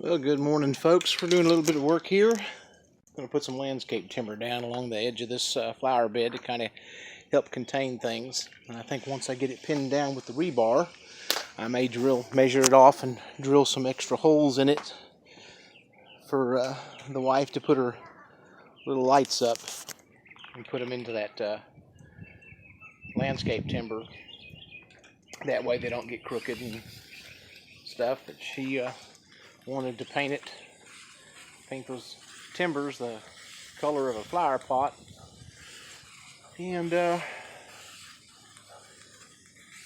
Well, good morning, folks. We're doing a little bit of work here. I'm going to put some landscape timber down along the edge of this flower bed to kind of help contain things. And I think once I get it pinned down with the rebar, I may measure it off and drill some extra holes in it for the wife to put her little lights up and put them into that landscape timber. That way they don't get crooked and stuff. But she wanted to paint those timbers the color of a flower pot, and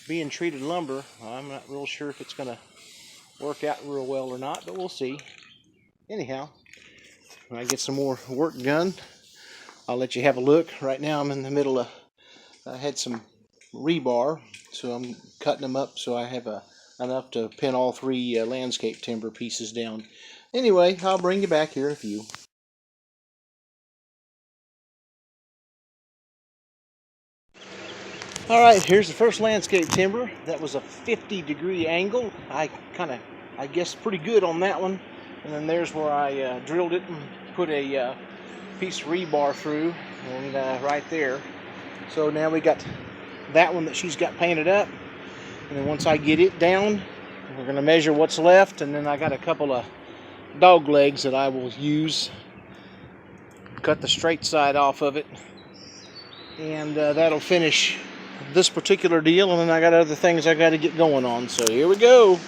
being treated lumber, I'm not real sure if it's going to work out real well or not, but we'll see. Anyhow, when I get some more work done, I'll let you have a look. Right now I'm in the middle of, I had some rebar, so I'm cutting them up so I have enough to pin all three landscape timber pieces down. Anyway, I'll bring you back here in a few. Alright, here's the first landscape timber. That was a 50-degree angle. I guessed pretty good on that one. And then there's where I drilled it and put a piece of rebar through, and right there. So now we got that one that she's got painted up. And then once I get it down, we're going to measure what's left. And then I got a couple of dog legs that I will use. Cut the straight side off of it. And that'll finish this particular deal. And then I got other things I got to get going on. So here we go.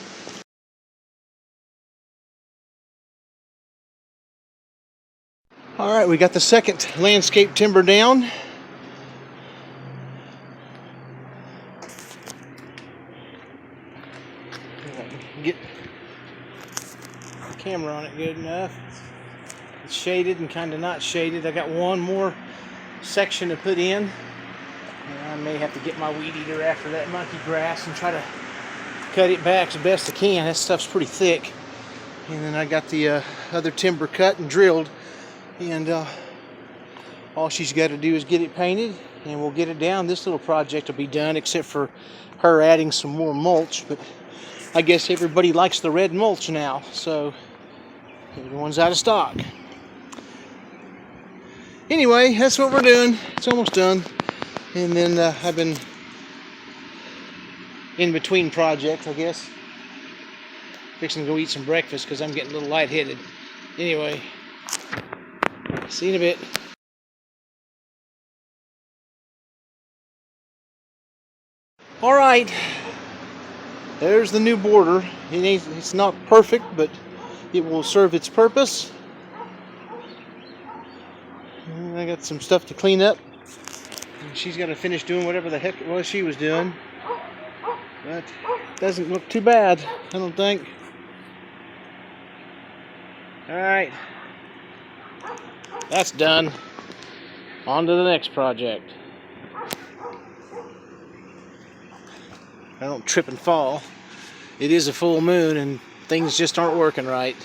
Alright, we got the second landscape timber down. Get the camera on it good enough. It's shaded and kind of not shaded. I got one more section to put in. And I may have to get my weed eater after that monkey grass and try to cut it back as best I can. That stuff's pretty thick. And then I got the other timber cut and drilled. And all she's got to do is get it painted, and we'll get it down. This little project will be done, except for her adding some more mulch. But I guess everybody likes the red mulch now, so everyone's out of stock. Anyway, that's what we're doing. It's almost done. And then I've been in between projects, I guess. Fixing to go eat some breakfast because I'm getting a little lightheaded. Anyway, see you in a bit. All right. There's the new border. It's not perfect, but it will serve its purpose. And I got some stuff to clean up. And she's got to finish doing whatever the heck it was she was doing. But it doesn't look too bad, I don't think. Alright. That's done. On to the next project. I don't trip and fall. It is a full moon and things just aren't working right.